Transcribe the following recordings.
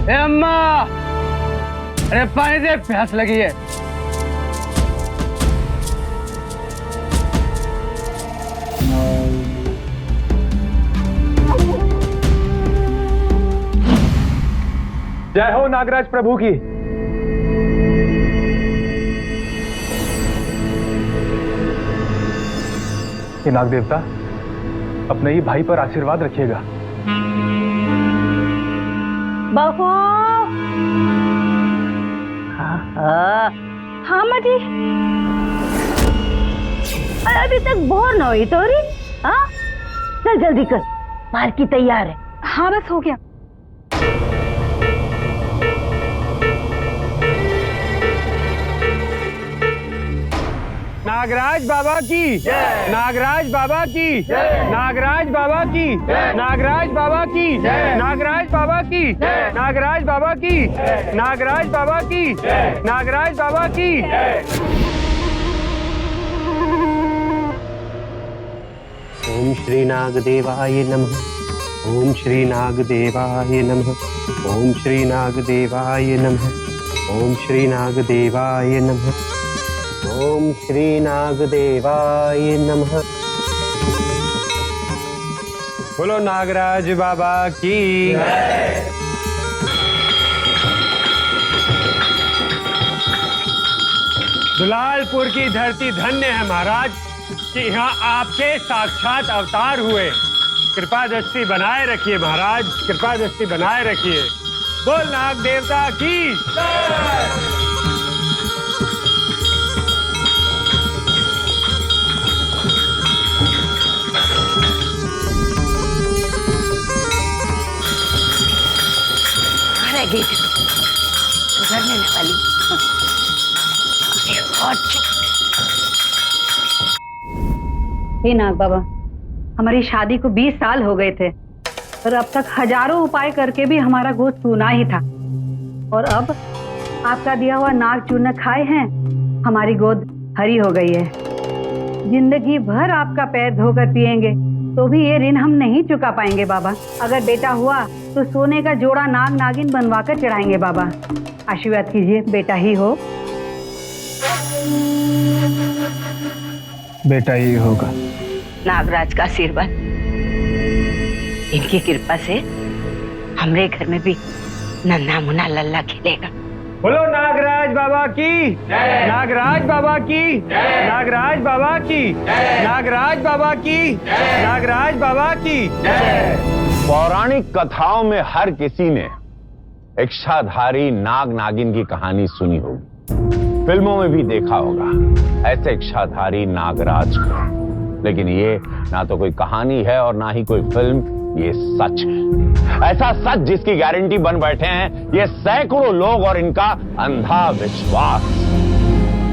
ए अम्मा, अरे पानी दे, प्यास लगी है। जय हो नागराज प्रभु की। ये नाग देवता अपने ही भाई पर आशीर्वाद रखिएगा। बहू। हाँ माँ जी, अभी तक बोर न हुई तो री। हाँ चल जल्दी कर, मार की तैयार है। हाँ बस हो गया। नागराज बाबा की, नागराज बाबा की, नागराज बाबा की, नागराज बाबा की, नागराज बाबा की, नागराज बाबा की, नागराज बाबा की, नागराज बाबा की। ओम श्री नागदेवाय नमः। ओम श्री नागदेवाय नमः। ओम श्री नागदेवाय नमः। ओम श्री नागदेवाय नमः। ओम श्री नागदेवाय नमः। बोलो नागराज बाबा की। दुलालपुर की धरती धन्य है महाराज कि यहाँ आपके साक्षात अवतार हुए। कृपा दृष्टि बनाए रखिए महाराज, कृपा दृष्टि बनाए रखिए। बोल नाग देवता की। अरे सुधरने वाली। हे नाग बाबा, हमारी शादी को 20 साल हो गए थे, पर अब तक हजारों उपाय करके भी हमारा गोद सूना ही था। और अब आपका दिया हुआ नाग चूर्ण खाए हैं, हमारी गोद हरी हो गई है। जिंदगी भर आपका पैर धोकर पिएंगे तो भी ये ऋण हम नहीं चुका पाएंगे बाबा। अगर बेटा हुआ तो सोने का जोड़ा नाग नागिन बनवाकर चढ़ाएंगे बाबा। आशीर्वाद कीजिए, बेटा ही हो। बेटा ही होगा। नागराज का आशीर्वाद, इनकी कृपा से हमारे घर में भी नन्हा मुन्ना लल्ला खिलेगा। बोलो नागराज बाबा की, नागराज बाबा की, नागराज बाबा की, नागराज बाबा की, नागराज बाबा की। पौराणिक कथाओं में हर किसी ने इच्छाधारी नाग नागिन की कहानी सुनी होगी, फिल्मों में भी देखा होगा ऐसे इच्छाधारी नागराज को। लेकिन ये ना तो कोई कहानी है और ना ही कोई फिल्म, ये सच है। ऐसा सच जिसकी गारंटी बन बैठे हैं ये सैकड़ों लोग और इनका अंधा विश्वास।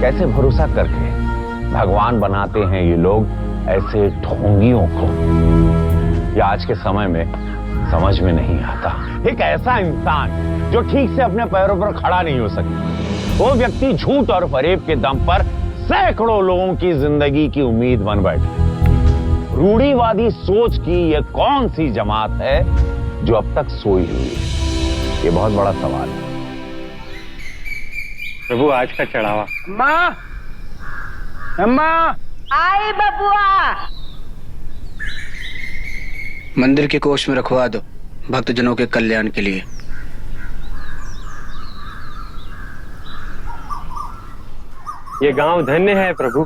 कैसे भरोसा करके भगवान बनाते हैं ये लोग ऐसे ढोंगियों को, ये आज के समय में समझ में नहीं आता। एक ऐसा इंसान जो ठीक से अपने पैरों पर खड़ा नहीं हो सकता, वो व्यक्ति झूठ और फरेब के दम पर सैकड़ों लोगों की जिंदगी की उम्मीद बन बैठे। रूढ़िवादी सोच की यह कौन सी जमात है जो अब तक सोई हुई है? ये बहुत बड़ा सवाल है। प्रभु आज का चढ़ावा। अम्मा, अम्मा। आए बबुआ। मंदिर के कोष में रखवा दो, भक्तजनों के कल्याण के लिए। ये गांव धन्य है प्रभु,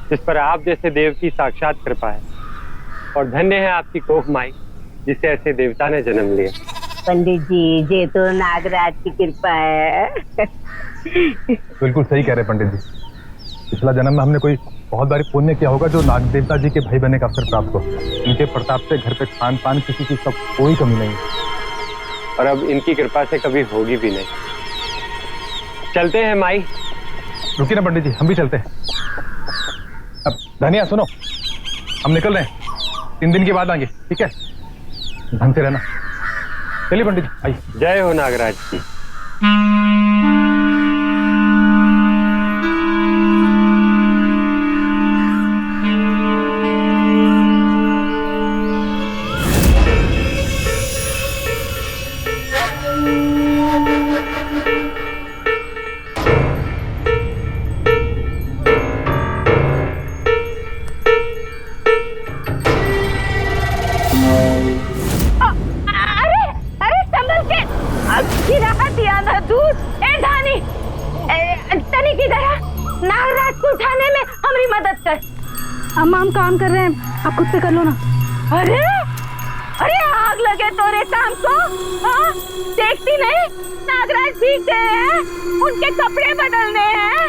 जिस पर आप जैसे देव की साक्षात कृपा है, और धन्य है आपकी कोख माई जिसे ऐसे देवता ने जन्म लिया। पंडित जी, ये तो नागराज की कृपा है। बिल्कुल सही कह रहे पंडित जी। पिछला जन्म में हमने कोई बहुत बारी पुण्य किया होगा जो नाग देवता जी के भाई बनने का अवसर प्राप्त हो। इनके प्रताप से घर पे खान पान किसी चीज का कोई कमी नहीं, और अब इनकी कृपा से कभी होगी भी नहीं। चलते हैं माई। रुकिए ना पंडित जी, हम भी चलते हैं। अब धनिया सुनो, हम निकल रहे हैं, 3 दिन के बाद आएंगे, ठीक है? ढंग से रहना। चलिए पंडित जी, आइए। जय हो नागराज की। अरे अरे संभल के गिरा दिया ना दूध। ए धानी तनी किधर है? नागराज को उठाने में हमारी मदद कर। अम्मा हम काम कर रहे हैं, आप खुद से कर लो ना। अरे अरे आग लगे तोरे काम को। हाँ देखती नहीं नागराज भीग गए हैं, उनके कपड़े बदलने हैं।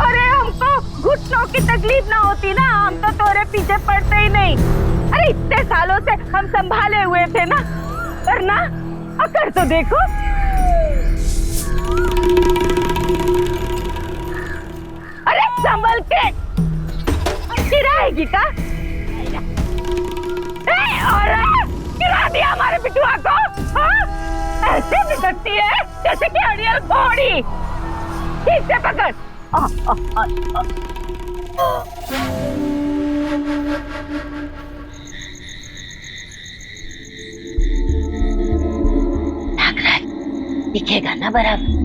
अरे हमको घुटनों की तकलीफ ना होती ना, हम तो तोरे पीछे पड़ते ही नहीं। अरे इतने सालों से हम संभाले हुए थे ना, करना अकर तो देखो। अरे संभल के गिराएगी का? और गिरा दिया हमारे बिटुआ को। हाँ? ऐसे बिगड़ती है जैसे कि अड़ियल घोड़ी। ठीक से पकड़। नागराज दिखेगा ना बराबर।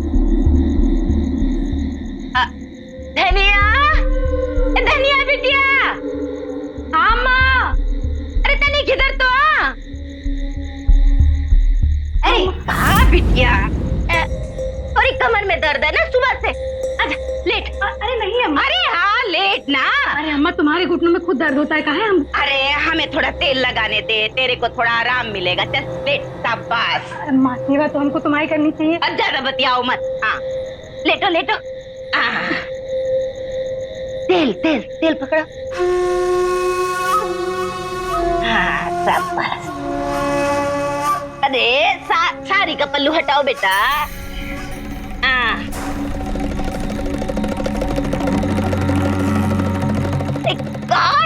धनिया धनिया बिटिया। हाँ माँ। अरे तनी किधर तो आ। अरे कहाँ बिटिया? थोड़ी कमर में दर्द है ना सुबह से। अच्छा लेट। अरे नहीं अम्मा। अरे हाँ लेट ना। अरे अम्मा तुम्हारे घुटनों में खुद दर्द होता है, कहाँ है हम? अरे हमें थोड़ा तेल लगाने दे, तेरे को थोड़ा आराम मिलेगा। चल लेट शाबाश। अम्मा सेवा तो हमको तुम्हारी करनी चाहिए। ज्यादा बतियाओ मत। हाँ लेटो लेटो। तेल तेल तेल पकड़ो। हाँ शाबाश। अरे साड़ी का पल्लू हटाओ बेटा।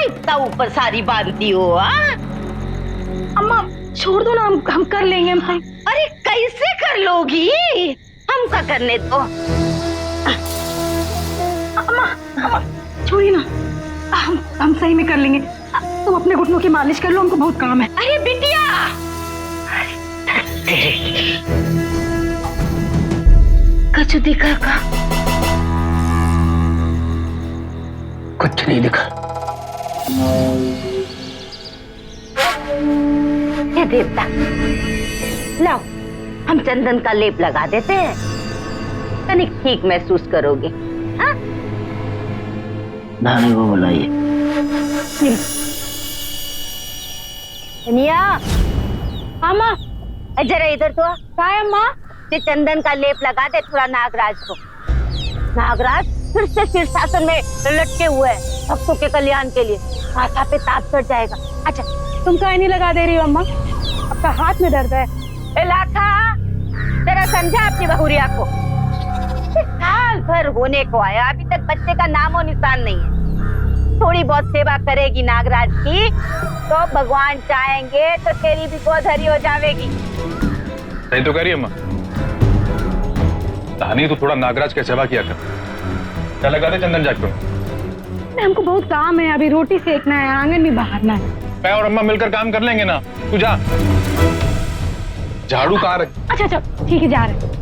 इतना ऊपर साड़ी बांधती हो? अम्मा छोड़ दो ना, हम कर लेंगे। अरे कैसे कर लोगी? हम क्या करने दो। अम्मा छोड़िए ना, हम सही में कर लेंगे। तुम अपने घुटनों की मालिश कर लो, हमको बहुत काम है। अरे बिटिया कछु दिखा का? कुछ नहीं दिखा। हे देवता, लाओ हम चंदन का लेप लगा देते हैं, तनिक ठीक महसूस करोगे। हाँ? धानी को बुलाइए। धनिया अम्मा जरा इधर तो। काय अम्मा? ये चंदन का लेप लगा दे थोड़ा नागराज को। नागराज फिर से शीर्षासन में लटके हुए हैं भक्तों के कल्याण के लिए। माथा पे ताप चढ़ जाएगा। अच्छा तुम काय नहीं लगा दे रही हो अम्मा? आपका हाथ में दर्द है। इलाका जरा समझा अपनी बहुरिया को। साल भर होने को आया, अभी तक बच्चे का नामो निशान नहीं है। थोड़ी बहुत सेवा करेगी नागराज की तो भगवान चाहेंगे तो तेरी भी गोद हरी हो जाएगी। सही तो कह रही अम्मा। धानी तो थोड़ा नागराज की सेवा किया कर। क्या लगा दे चंदन जाकर? हमको बहुत काम है, अभी रोटी सेकना है, आंगन भी बहारना है। मैं और अम्मा मिलकर काम कर लेंगे ना। तू जा। झाड़ू कहाँ रख? अच्छा ठीक है, जा रहे।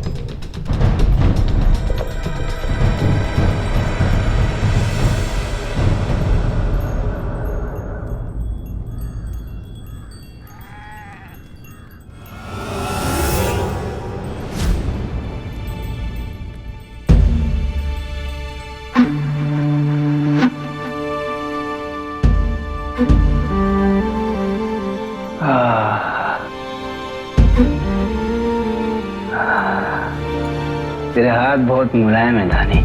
तेरे हाथ बहुत मुलायम है धानी,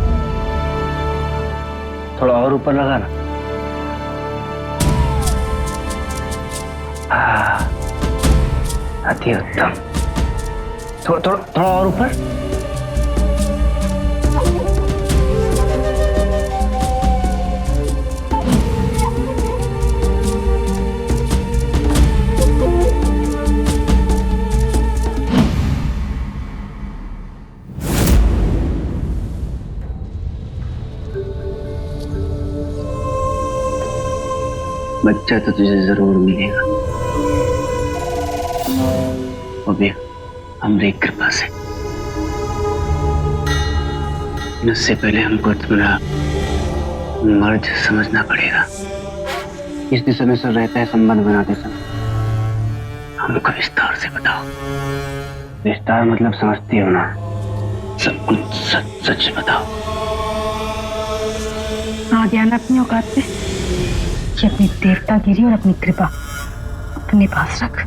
थोड़ा और ऊपर लगा ना। अति उत्तम। थोड़ा और ऊपर। बच्चा तो तुझे जरूर मिलेगा, वो भी हमारी कृपा से। इससे पहले हमको तुम्हारा मर्ज समझना पड़ेगा। इस दिशा में सर रहता है संबंध बनाते समय। हमको विस्तार से बताओ। विस्तार मतलब समझती हो ना? सब कुछ सच सच बताओ। आ गया ना अपनी औकात पे। ये अपनी देवतागिरी और अपनी कृपा अपने पास रख।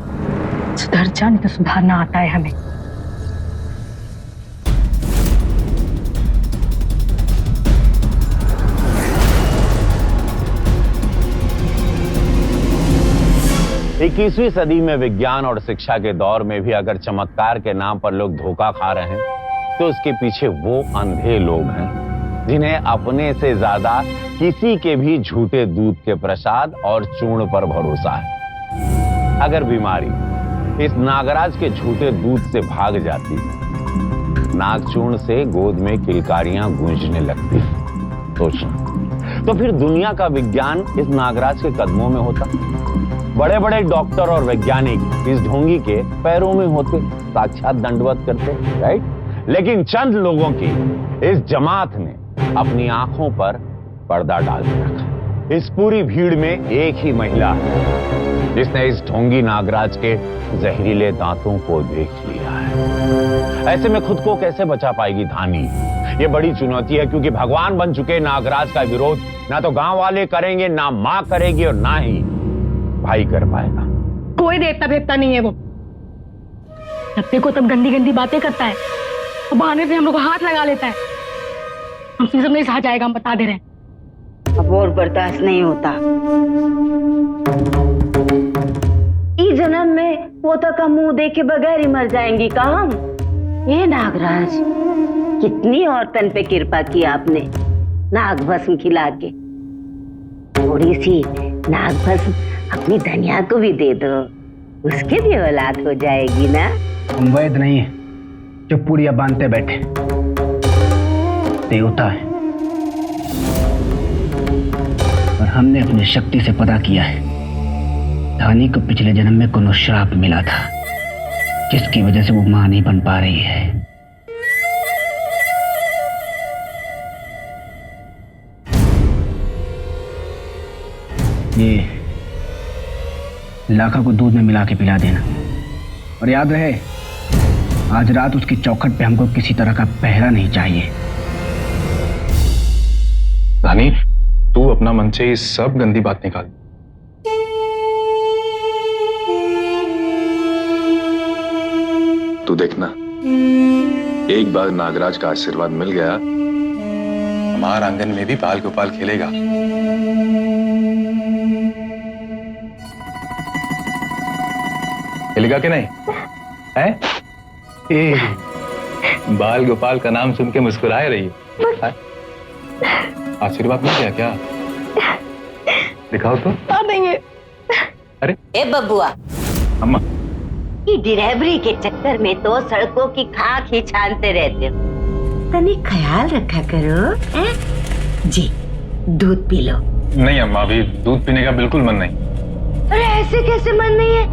सुधर जा, नहीं तो सुधारना आता है हमें। इक्कीसवीं सदी में विज्ञान और शिक्षा के दौर में भी अगर चमत्कार के नाम पर लोग धोखा खा रहे हैं तो उसके पीछे वो अंधे लोग हैं जिन्हें अपने से ज्यादा किसी के भी झूठे दूध के प्रसाद और चूर्ण पर भरोसा है। अगर बीमारी इस नागराज के झूठे दूध से भाग जाती, नागचूर्ण से गोद में किलकारियां गूंजने लगती, सोचना तो फिर दुनिया का विज्ञान इस नागराज के कदमों में होता। बड़े बड़े डॉक्टर और वैज्ञानिक इस ढोंगी के पैरों में होते, साक्षात दंडवत करते, राइट? लेकिन चंद लोगों की इस जमात ने अपनी आंखों पर पर्दा डाल के रखा। इस पूरी भीड़ में एक ही महिला है जिसने इस ढोंगी नागराज के जहरीले दांतों को देख लिया है। ऐसे में खुद को कैसे बचा पाएगी धानी? ये बड़ी चुनौती है, क्योंकि भगवान बन चुके नागराज का विरोध ना तो गांव वाले करेंगे, ना मां करेगी और ना ही भाई कर पाएगा। कोई देवता भेवता नहीं है वो। जब देखो तब गंदी गंदी बातें करता है और बहाने से हम लोग को हाथ लगा लेता है। हमसे सब नहीं सहा जाएगा, हम बता दे रहे हैं। अब और बर्दाश्त नहीं होता। इस जन्म में पोता का मुंह देखे बगैर ही मर जाएंगी का हम? ये नागराज, कितनी औरतन पे कृपा की आपने, नाग भस्म खिला के। थोड़ी सी नाग भस्म अपनी धनिया को भी दे दो, उसके भी औलाद हो जाएगी ना। हम वैद नहीं है जो पूरिया बांधते बैठे, देवता है। और हमने अपनी शक्ति से पता किया है, धानी को पिछले जन्म में कोनो श्राप मिला था, जिसकी वजह से वो मां नहीं बन पा रही है। ये लाखा को दूध में मिला के पिला देना, और याद रहे आज रात उसकी चौखट पे हमको किसी तरह का पहरा नहीं चाहिए। धानी, तू अपना मन से ये सब गंदी बात निकाल। तू देखना, एक बार नागराज का आशीर्वाद मिल गया, हमारे आंगन में भी बाल गोपाल खेलेगा। खेलेगा कि नहीं है? बाल गोपाल का नाम सुन के मुस्कुराए रही है। आशीर्वाद मिल गया क्या? दिखाओ तो। देंगे। अरे ए बबुआ, अम्मा, ये ड्राइवरी के चक्कर में तो सड़कों की खाक ही छानते रहते हो। तनी ख्याल रखा करो, हैं? जी, दूध पी लो। नहीं अम्मा, अभी दूध पीने का बिल्कुल मन नहीं। अरे ऐसे कैसे मन नहीं है?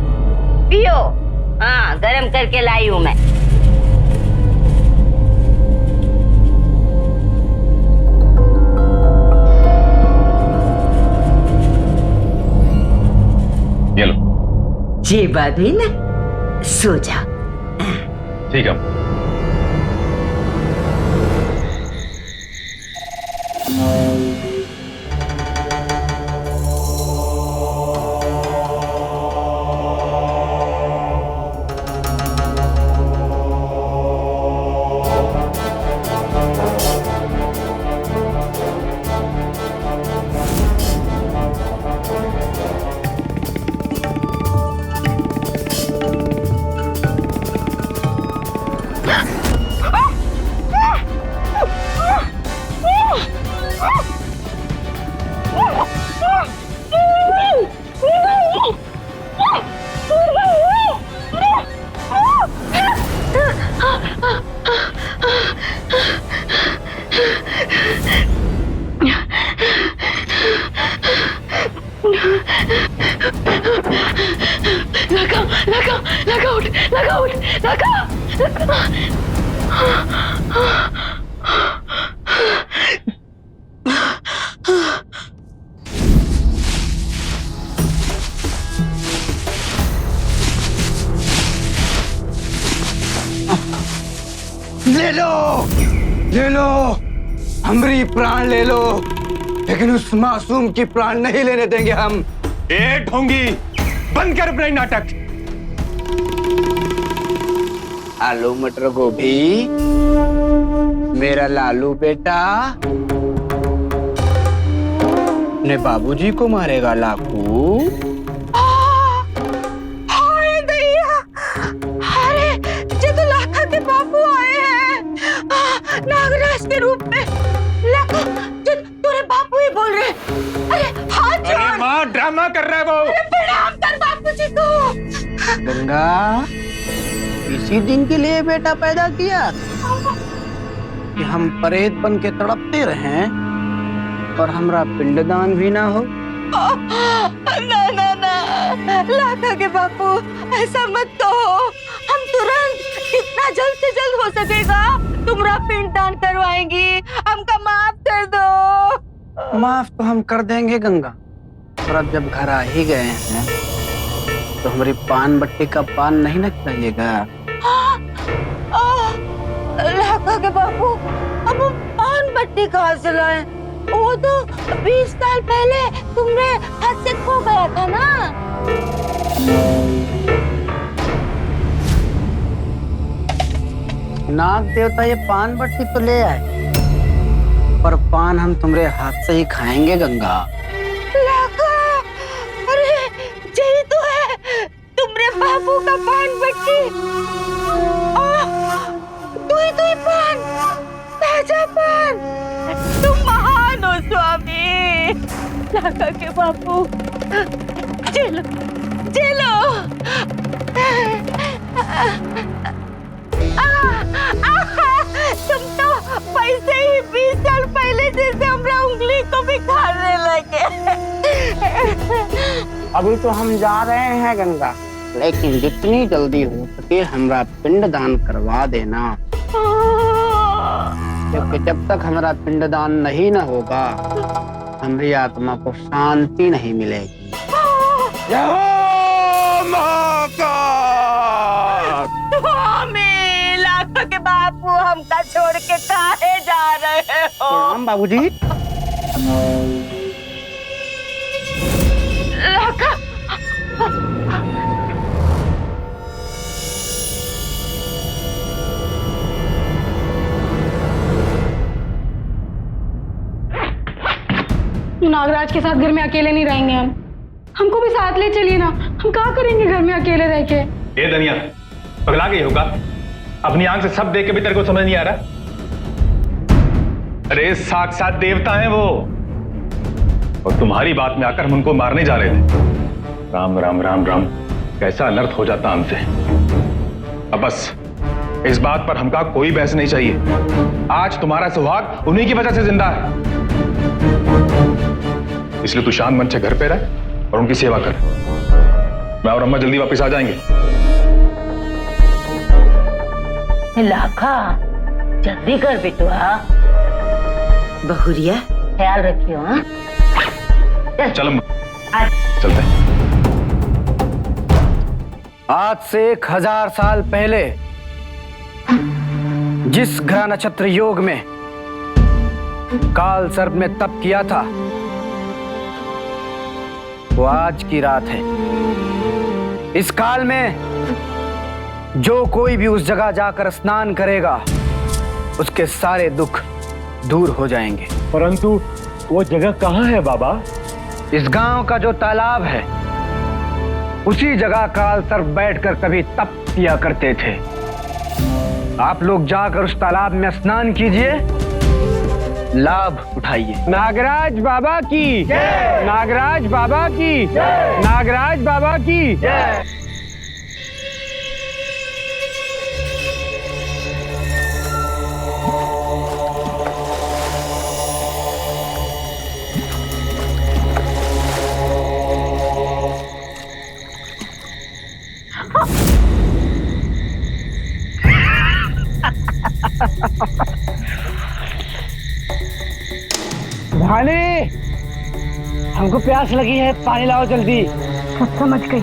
पियो। हाँ, गरम करके लाई हूं मैं। ये लो। जी बाबी ना, सो जा। ठीक है। ले लो, ले लो, हमारी प्राण ले लो, लेकिन उस मासूम की प्राण नहीं लेने देंगे हम। ए ढोंगी, बंद कर अपना नाटक। आलू मटर गोभी, मेरा लालू बेटा ने बाबूजी को मारेगा लाखू। हाय दैया, अरे ये तो लाखा के बापू आए हैं नागराज के रूप में। लाखा, तेरे बापू ही बोल रहे। अरे हाथ जोड़। अरे माँ ड्रामा कर रहा है वो। अरे प्रणाम कर बापूजी को। गंगा, इसी दिन के लिए बेटा पैदा किया कि हम प्रेत बन के तड़पते रहें और हमरा पिंडदान भी ना हो। ना ना ना लाखा के बापू, ऐसा मत कहो। हम तुरंत जितना जल्द से जल्द हो सकेगा तुम्हारा पिंडदान करवाएंगी। हमका माफ कर दो। माफ तो हम कर देंगे गंगा, और अब जब घर आ ही गए हैं तो हमारी पान बट्टी का पान नहीं न चाहिएगा। लाखा के बापू, अब हम पान बट्टी कहाँ से लाएं? वो तो 20 साल पहले तुमने हाथ से खो गया था ना। नाग देवता ये पान बट्टी तो ले आए, पर पान हम तुम्हारे हाथ से ही खाएंगे गंगा। लाखा, अरे यही तो है तुम्हारे बाबू का पान बट्टी। तू ही पान, ताजा पान। तुम महान हो स्वामी। लाखा के बापू, चलो चलो। तुम तो पैसे ही 20 साल पहले जैसे हमरा उंगली को भी खाने लगे। अभी तो हम जा रहे हैं गंगा, लेकिन जितनी जल्दी हो सके हमरा पिंडदान करवा देना, क्योंकि जब तक हमारा पिंडदान नहीं न होगा हमारी आत्मा को शांति नहीं मिलेगी। स्वामी, लाखा के बापू हमका छोड़ के काहे जा रहे हो? प्रणाम बाबूजी। लाखा, नागराज के साथ घर में अकेले नहीं रहेंगे हम। हमको भी साथ ले चलिए ना, हम क्या करेंगे घर में अकेले रह के? ये दनिया पगला गई होगा, अपनी आंख से सब देख के भी तेरे को समझ नहीं आ रहा? अरे साक्षात देवता हैं वो, और तुम्हारी बात में आकर हम उनको मारने जा रहे थे। राम राम राम राम, कैसा अनर्थ हो जाता हमसे। अब बस इस बात पर हमका कोई बहस नहीं चाहिए। आज तुम्हारा सुहाग उन्हीं की वजह से जिंदा है, इसलिए तू शांत मन से घर पे रह और उनकी सेवा कर। मैं और अम्मा जल्दी वापस आ जाएंगे। लाखा, जल्दी कर बेटुआ। बहुरिया, ख्याल रखियो। हाँ, चल अम्मा, चलते हैं। आज से 1000 साल पहले जिस ग्रह नक्षत्र योग में काल सर्प ने तप किया था, वो आज की रात है। इस काल में जो कोई भी उस जगह जाकर स्नान करेगा उसके सारे दुख दूर हो जाएंगे। परंतु वो जगह कहाँ है बाबा? इस गांव का जो तालाब है, उसी जगह काल सर्प बैठकर कभी तप किया करते थे। आप लोग जाकर उस तालाब में स्नान कीजिए, लाभ उठाइए। नागराज बाबा की जय, नागराज बाबा की जय, नागराज बाबा की जय। भाने, हमको प्यास लगी है, पानी लाओ जल्दी। सब समझ गई।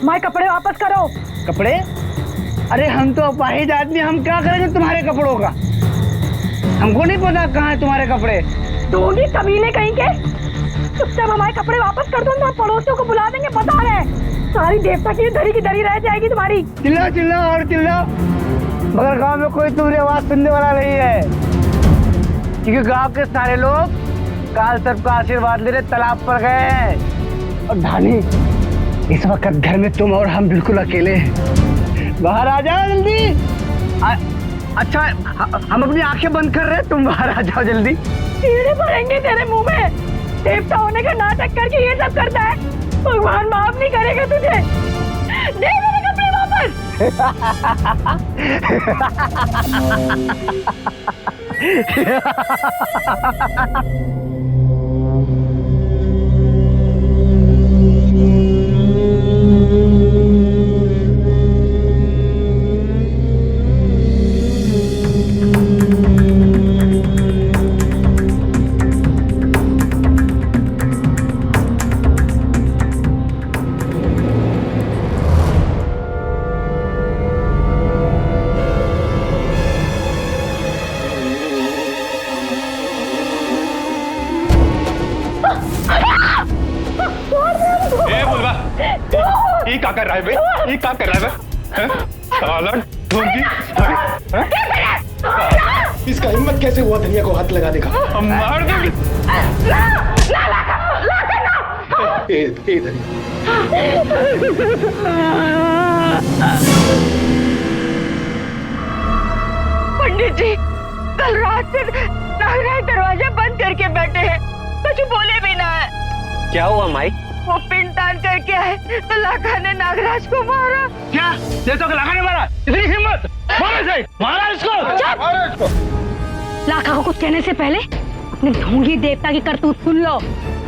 हमारे कपड़े वापस करो। कपड़े? अरे हम तो अपाहिज आदमी, हम क्या करेंगे तुम्हारे कपड़ों का? हमको नहीं पता कहाँ है तुम्हारे कपड़े। तू भी कमीने कहीं के, चुपचाप हमारे कपड़े वापस कर दो, तो पड़ोसियों को बुला देंगे, बता रहे हैं। सारी देवता की धरी की धरी रह जाएगी तुम्हारी। चिल्ला चिल्ला और चिल्ला, मगर गांव में कोई तुम्हारी आवाज सुनने वाला नहीं है, क्योंकि गांव के सारे लोग काल सर्प का आशीर्वाद लेने तालाब पर गए हैं। और धानी, इस वक्त घर में तुम और हम बिल्कुल अकेले हैं। बाहर आ जाओ जल्दी। अच्छा, हम अपनी आंखें बंद कर रहे हैं, तुम बाहर आ जाओ जल्दी। कीड़े पड़ेंगे तेरे मुंह में। देवता होने का नाटक करके ये सब करता है। भगवान माफ नहीं करेगा तुझे। दे मेरे कपड़े वापस। ये क्या कर रहा है भाई? ये क्या कर रहा है? साला ढोंगी। इसका हिम्मत कैसे हुआ धनिया को हाथ लगा देगा? हम मार देंगे। पंडित जी, कल रात से नागराज दरवाजा बंद करके बैठे हैं, कुछ बोले भी ना है। क्या हुआ माई? वो पिंडदान करके आए तो लाखा ने नागराज को मारा। क्या देवता को लाखा ने मारा? इतनी हिम्मत? मारा इसको। लाखा को कुछ कहने से पहले अपने ढोंगी देवता की करतूत सुन लो।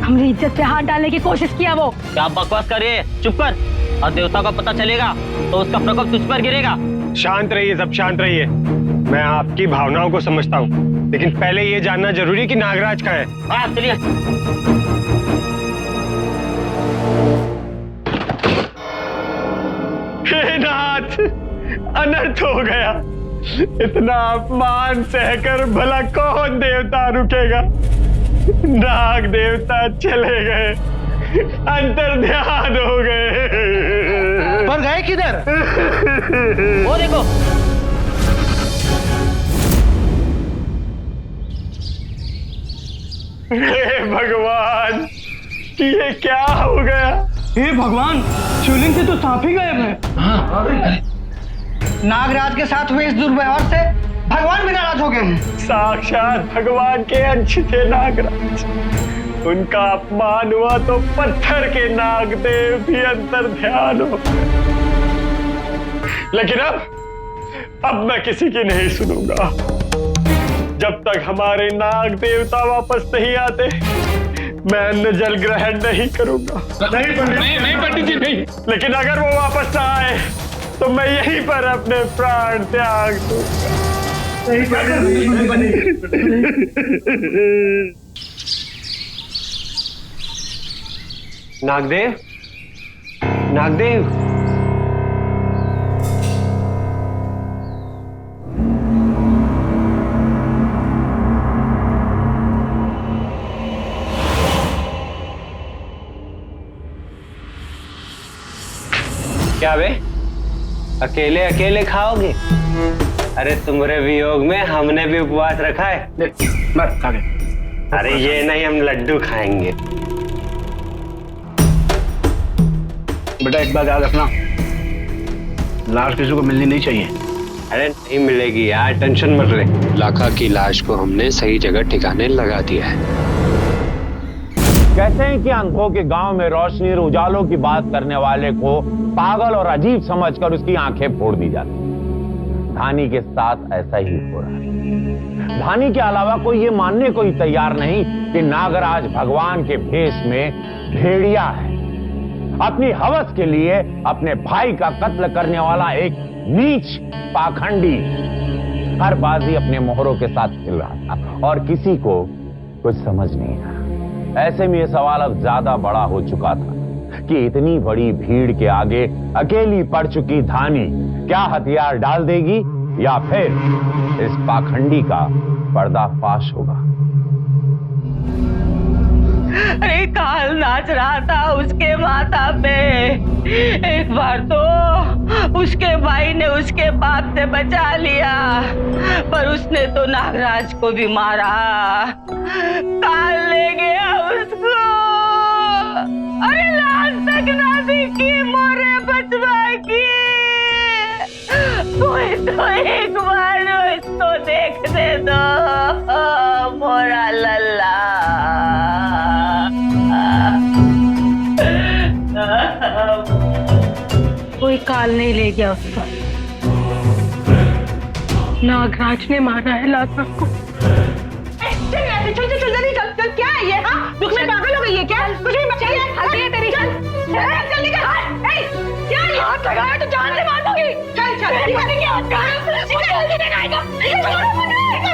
हमने इज्जत पे हाथ डालने की कोशिश किया। वो क्या बकवास कर रही है? चुप कर। और देवता को पता चलेगा तो उसका प्रकोप तुझ पर गिरेगा। शांत रहिए, सब शांत रहिए। मैं आपकी भावनाओं को समझता हूँ, लेकिन पहले ये जानना जरूरी है कि नागराज कहाँ है। हाँ चलिए। हे नाथ, अनर्थ हो गया। इतना अपमान सहकर भला कौन देवता रुकेगा? नाग देवता चले गए, अंतर्ध्यान हो गए। पर गए किधर? वो देखो। हे भगवान, ये क्या हो गया? हे भगवान, शिवलिंग से तो सांप ही गायब है। नागराज के साथ हुए इस दुर्व्यवहार से भगवान भी नाराज हो गए हैं। साक्षात भगवान के अंश थे नागराज। उनका अपमान हुआ तो पत्थर के नागदेव भी अंतर्ध्यान हो गए। लेकिन अब मैं किसी की नहीं सुनूंगा। जब तक हमारे नाग देवता वापस नहीं आते, मैं अन्न जल ग्रहण नहीं करूंगा। नहीं पंडित जी, नहीं। लेकिन अगर वो वापस ना आए तो मैं यहीं पर अपने प्राण त्याग दूंगा। नागदेव, नागदेव, क्या बे, अकेले अकेले खाओगे? अरे तुम्हारे वियोग में हमने भी उपवास रखा है। अरे ये नहीं, हम लड्डू खाएंगे। बेटा एक बात याद रखना, लाश किसी को मिलनी नहीं चाहिए। अरे नहीं मिलेगी यार, टेंशन मत ले। लाखा की लाश को हमने सही जगह ठिकाने लगा दिया है। कहते हैं कि आंखों के गांव में रोशनी और उजालों की बात करने वाले को पागल और अजीब समझकर उसकी आंखें फोड़ दी जाती। धानी के साथ ऐसा ही हो रहा है। धानी के अलावा कोई ये मानने को ही तैयार नहीं कि नागराज भगवान के भेष में भेड़िया है। अपनी हवस के लिए अपने भाई का कत्ल करने वाला एक नीच पाखंडी हर बाजी अपने मोहरों के साथ खेल रहा था और किसी को कुछ समझ नहीं आया। ऐसे में यह सवाल अब ज्यादा बड़ा हो चुका था कि इतनी बड़ी भीड़ के आगे अकेली पड़ चुकी धानी क्या हथियार डाल देगी या फिर इस पाखंडी का पर्दाफाश होगा। अरे काल नाच रहा था उसके माथा पे। एक बार तो उसके भाई ने उसके बाप से बचा लिया, पर उसने तो नागराज को भी मारा। काल ले गया उसको। अरे लाश तक ना दिखी मोरे बचवा की। कोई तो एक बार इसको देखने दो मोरा लल्ला। कोई काल नहीं ले गया उसको, नागराज ने मारा है लाखा को। चल चल क्या है ये? हाँ दुख में पागल हो गई है क्या? कुछ भी बचा है? हंसी है तेरी। चल निकल। क्या ये? हाथ लगाया तो जान से मार दूंगी। चल निकल हाथ का।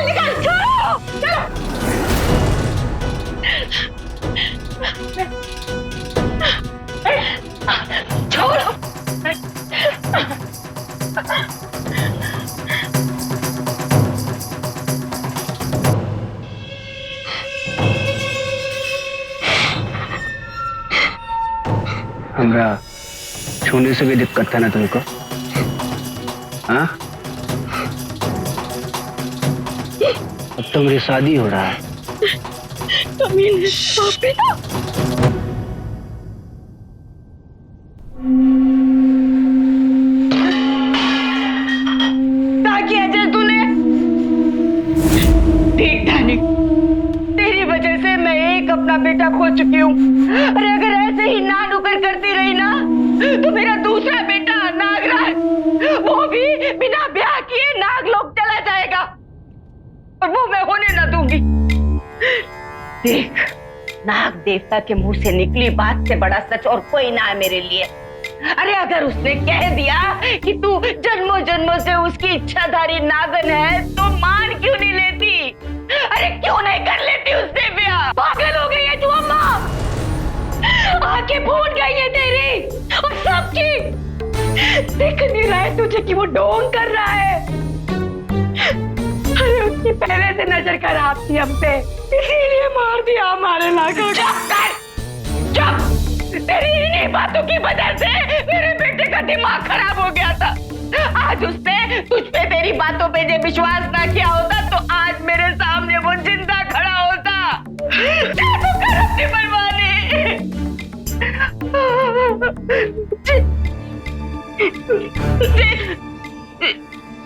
निकल छोड़ो। छोड़ो। हमरा छूने से भी दिक्कत था ना तुमको? हाँ अब तो मेरी शादी हो रहा है। क्या किया जय तूने? ठीक धानी, तेरी वजह से मैं एक अपना बेटा खो चुकी हूँ। अरे अगर ऐसे ही ना नुकर करती रही ना तो मेरा दूसरा बेटा नागराज वो भी बिना ब्याह किए नागलोक चला जाएगा, और वो मैं होने ना दूंगी। देख, नाग देवता के मुंह से निकली बात से बड़ा सच और कोई ना है मेरे लिए। अरे अगर उसने कह दिया कि तू जन्मों जन्मों से उसकी इच्छाधारी नागन है तो मान क्यों नहीं लेती? अरे क्यों नहीं कर लेती उससे ब्याह? पागल हो गई है तू अम्मा, आंखें फूट गई है तेरी और सबकी। दिख नहीं रहा है तुझे कि वो ढोंग कर रहा है? अरे उसकी पहले से नजर खराब थी हम पे, इसीलिए मार दिया हमारे लाखों। चुप! तेरी इन्हीं बातों की वजह से मेरे बेटे का दिमाग खराब हो गया था। आज उसने तुझ पे तेरी बातों पे जो विश्वास ना किया होता तो आज मेरे सामने वो जिंदा खड़ा होता। क्या तू कर अपनी बर्बादी?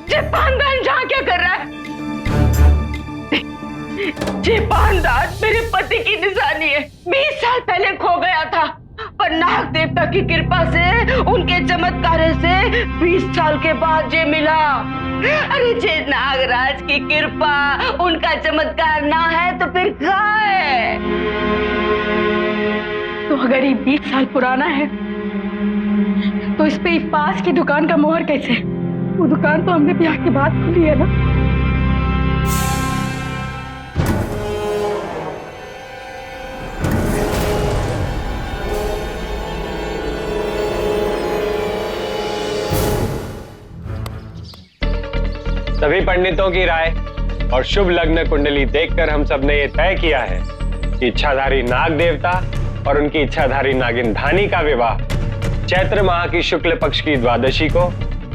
जे पानदान जहाँ क्या कर रहा है? जे पानदान मेरे पति की निशानी है। 20 साल पहले खो गया था, पर नाग देवता की कृपा से उनके चमत्कार से 20 साल के बाद ये मिला। अरे जे नागराज की कृपा उनका चमत्कार ना है तो फिर क्या है? तो अगर ये 20 साल पुराना है तो इस पे पास की दुकान का मोहर कैसे? वो दुकान तो हमने ब्याह के बाद खुली है ना। सभी पंडितों की राय और शुभ लग्न कुंडली देखकर हम सब ने ये तय किया है कि इच्छाधारी नाग देवता और उनकी इच्छाधारी नागिन धानी का विवाह चैत्र माह की शुक्ल पक्ष की द्वादशी को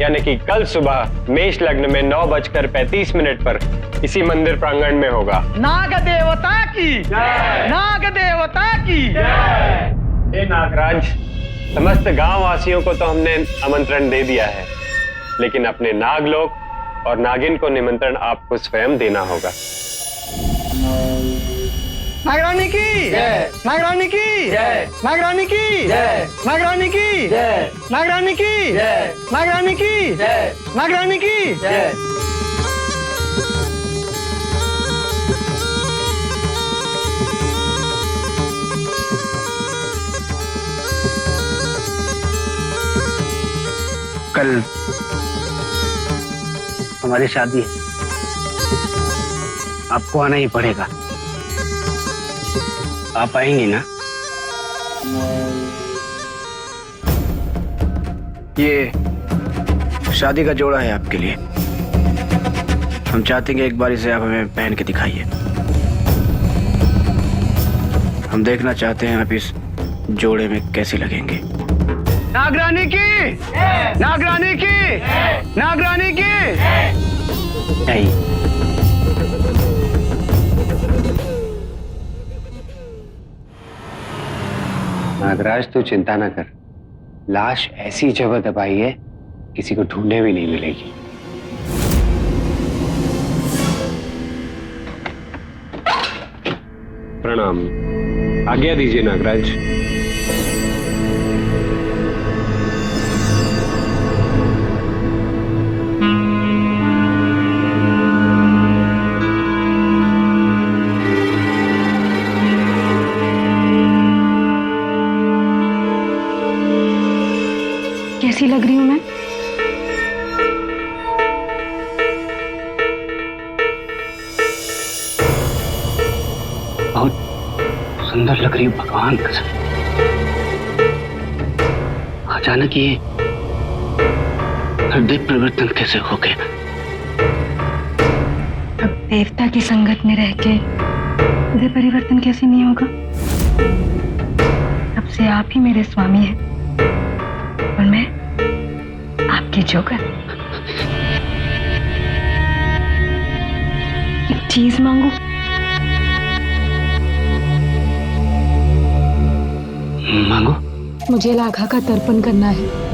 यानी कि कल सुबह मेष लग्न में 9:35 पर इसी मंदिर प्रांगण में होगा। नाग देवता की जय! नाग देवता की जय! हे नागराज, समस्त गांव वासियों को तो हमने आमंत्रण दे दिया है, लेकिन अपने नागलोक और नागिन को निमंत्रण आपको स्वयं देना होगा। नागरानी की जय! नागरानी की जय! नागरानी की जय! नागरानी की जय! नागरानी की जय! नागरानी की जय! नागरानी की जय! कल हमारी शादी है, आपको आना ही पड़ेगा। आप आएंगी ना? ये शादी का जोड़ा है आपके लिए। हम चाहते हैं कि एक बार इसे आप हमें पहन के दिखाइए। हम देखना चाहते हैं आप इस जोड़े में कैसे लगेंगे। नागरानी की, नागरानी की, नागरानी की। नहीं, नागराज तू चिंता ना कर, लाश ऐसी जगह दबाई है किसी को ढूंढने भी नहीं मिलेगी। प्रणाम, आज्ञा दीजिए नागराज। कैसी लग रही हूं मैं? बहुत सुंदर लग रही हो भगवान कसम। अचानक ये हृदय परिवर्तन कैसे हो गया? अब देवता की संगत में रह के हृदय परिवर्तन कैसे नहीं होगा? अब से आप ही मेरे स्वामी हैं और मैं आपकी जोकर। एक चीज मांगू? मांगो। मुझे लाखा का तर्पण करना है।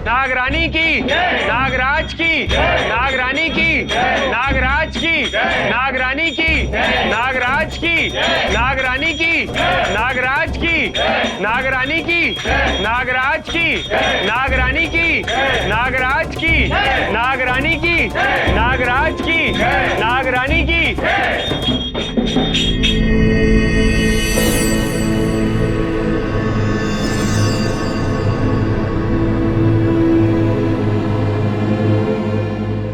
नागरानी की, नागराज की, नागरानी की, नागराज की, नागरानी की, नागराज की, नागरानी की, नागराज की, नागरानी की, नागराज की, नागरानी की, नागराज की, नागरानी की, नागराज की, नागरानी की।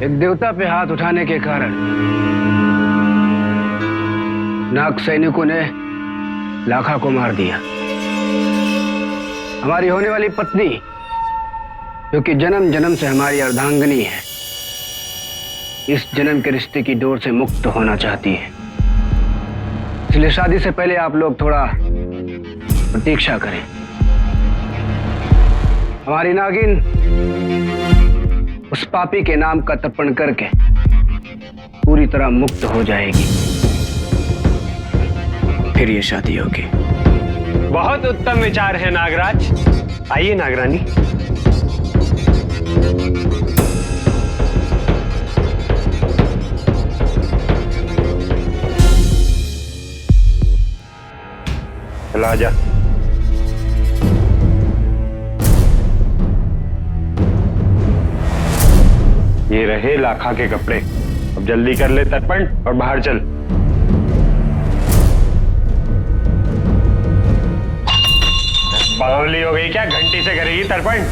एक देवता पे हाथ उठाने के कारण नाग सैनिकों ने लाखा को मार दिया। हमारी होने वाली पत्नी, जो कि जन्म जन्म से हमारी अर्धांगिनी है, इस जन्म के रिश्ते की डोर से मुक्त होना चाहती है। इसलिए शादी से पहले आप लोग थोड़ा प्रतीक्षा करें। हमारी नागिन उस पापी के नाम का तर्पण करके पूरी तरह मुक्त हो जाएगी, फिर ये शादी होगी। बहुत उत्तम विचार है नागराज। आइए नागरानी। चला आजा। ये रहे लाखा के कपड़े। अब जल्दी कर ले तर्पण और बाहर चल। बावली हो गई क्या? घंटी से करेगी तर्पण?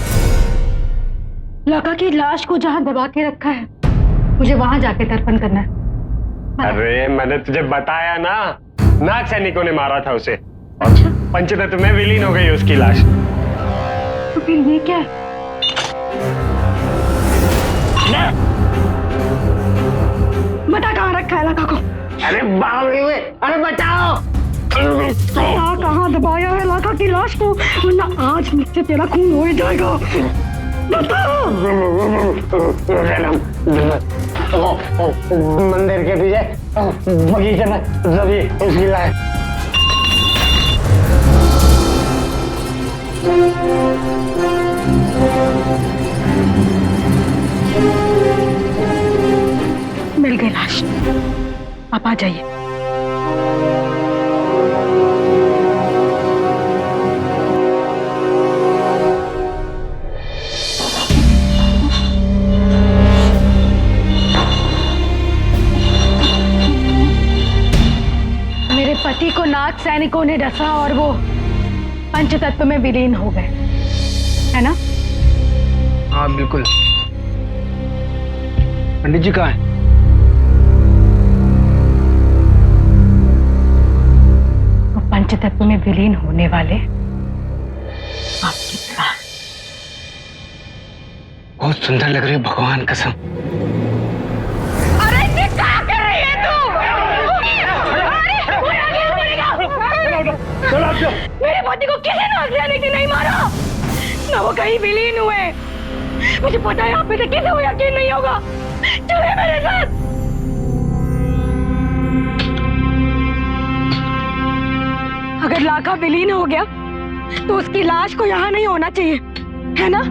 लाखा की लाश को जहाँ दबा के रखा है, मुझे वहां जाके तर्पण करना है। अरे मैंने तुझे बताया ना, नाग सैनिकों ने मारा था उसे। अच्छा? पंचतत्व में विलीन हो गई उसकी लाश। तो फिर ये क्या है? बता कहाँ रखा है लाखा को? अरे बावली हुए, अरे बचाओ। कहाँ दबाया है लाखा की लाश को, वरना आज मुझसे तेरा खून हो ही जाएगा। बताओ। मंदिर के पीछे बगीचे में जभी उसकी लाश। मिल गई लाश। आप आ जाइए। मेरे पति को नाग सैनिकों ने डसा और वो पंचतत्व में विलीन हो गए, है ना? हाँ बिल्कुल। पंडित जी कहाँ हैं? पंचतत्व में विलीन होने वाले सुंदर लग रही हो, भगवान कसम। अरे ये क्या कर रही है तू? मेरे पति को किसी ने आज्ञा की नहीं मारा, ना वो कहीं विलीन हुए। मुझे पता है आप में से किसी को यकीन नहीं होगा। चले मेरे साथ। अगर लाखा विलीन हो गया तो उसकी लाश को यहाँ नहीं होना चाहिए, है ना?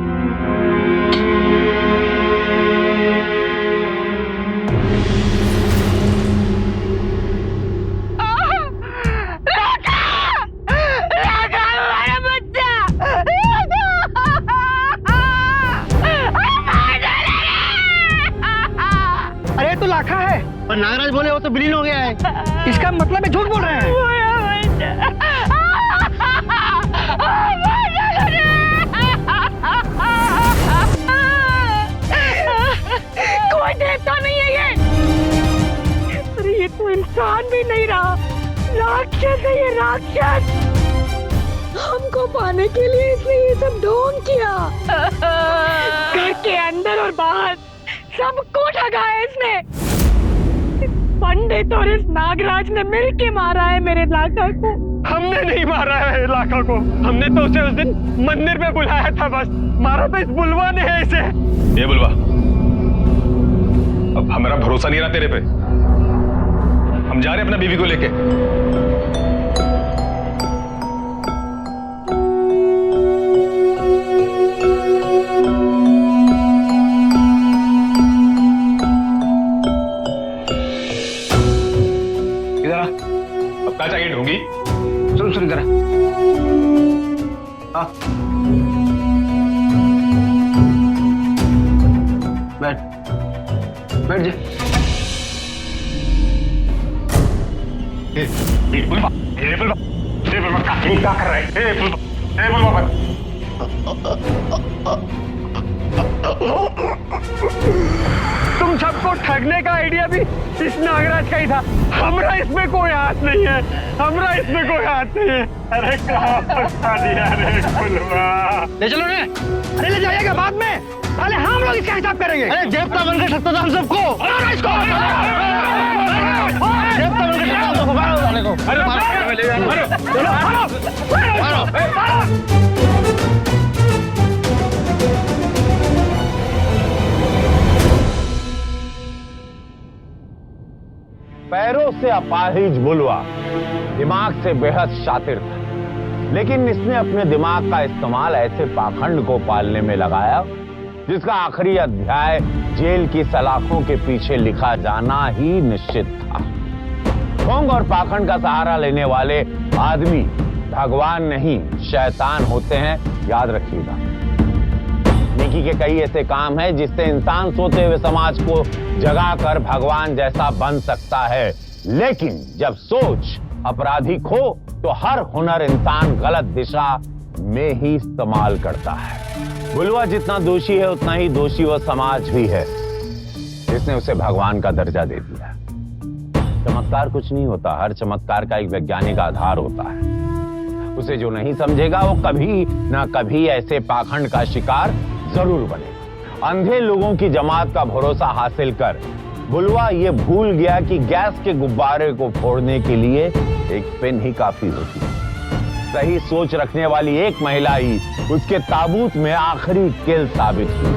अरे तो लाखा है और नागराज बोले वो तो विलीन हो गया है, इसका मतलब है झूठ बोल रहे हैं। कोई देवता नहीं है ये। अरे ये तो इंसान भी नहीं रहा, राक्षस है ये, राक्षस। हमको पाने के लिए इसने ये सब ढोंग किया। घर के अंदर और बाहर सबको ठगा है इसने। पंडित और इस नागराज ने मिलके मारा है मेरे लाखा को। हमने नहीं मारा है लाखा को, हमने तो उसे उस दिन मंदिर में बुलाया था, बस मारा तो इस बुलवा ने है इसे। ये बुलवा, अब हमारा भरोसा नहीं रहा तेरे पे। हम जा रहे हैं अपना बीवी को लेके। इधर आ, अब क्या चाहिए ढूंढी? सुन जरा। बैठ जा। बुलवा क्या कर रहा है? बुलवा तुम सबको ठगने का आइडिया भी इस नागराज का ही था। हमरा इसमें कोई हाथ नहीं है, हमरा इसमें कोई हाथ नहीं है। अरे कहाँ फंसा दिया रे बुलवा। ले चलो रे। अरे ले जाइएगा बाद में, पहले हम लोग इसका हिसाब करेंगे। अरे देवता बनकर सकता था हम सबको। देवता बनकर सकता हम सबको मारो वाले को। अरे मारो। पैरों से अपाहिज बुलवा दिमाग से बेहद शातिर था, लेकिन इसने अपने दिमाग का इस्तेमाल ऐसे पाखंड को पालने में लगाया जिसका आखिरी अध्याय जेल की सलाखों के पीछे लिखा जाना ही निश्चित था। ढोंग और पाखंड का सहारा लेने वाले आदमी भगवान नहीं शैतान होते हैं, याद रखिएगा। नेकी के कई ऐसे काम हैं जिससे इंसान सोते हुए समाज को जगाकर भगवान जैसा बन सकता है, लेकिन जब सोच आपराधिक हो तो हर हुनर इंसान गलत दिशा में ही इस्तेमाल करता है। बुलवा जितना दोषी है उतना ही दोषी वह समाज भी है जिसने उसे भगवान का दर्जा दे दिया। चमत्कार कुछ नहीं होता, हर चमत्कार का एक वैज्ञानिक आधार होता है। उसे जो नहीं समझेगा वो कभी ना कभी ऐसे पाखंड का शिकार जरूर बनेगा। अंधे लोगों की जमात का भरोसा हासिल कर बुलवा ये भूल गया कि गैस के गुब्बारे को फोड़ने के लिए एक पेन ही काफी होती है। सही सोच रखने वाली एक महिला ही उसके ताबूत में आखिरी किल साबित हुई।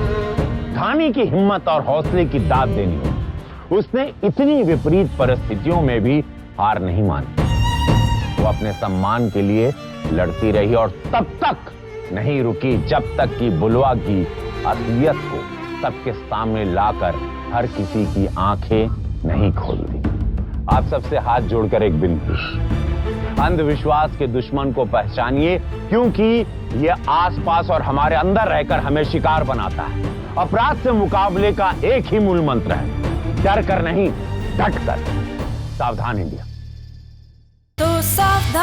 धानी की हिम्मत और हौसले की दाद देनी हो। उसने इतनी विपरीत परिस्थितियों में भी हार नहीं मानी। वो अपने सम्मान के लिए लड़ती रही और तब तक नहीं रुकी जब तक कि बुलवा की असलियत को सबके सामने लाकर हर किसी की आंखें नहीं खोल दी। आप सबसे हाथ जोड़कर एक विनती, अंधविश्वास के दुश्मन को पहचानिए, क्योंकि ये आसपास और हमारे अंदर रहकर हमें शिकार बनाता है। अपराध से मुकाबले का एक ही मूल मंत्र है, डर कर नहीं डट कर। सावधान इंडिया। तो सावधान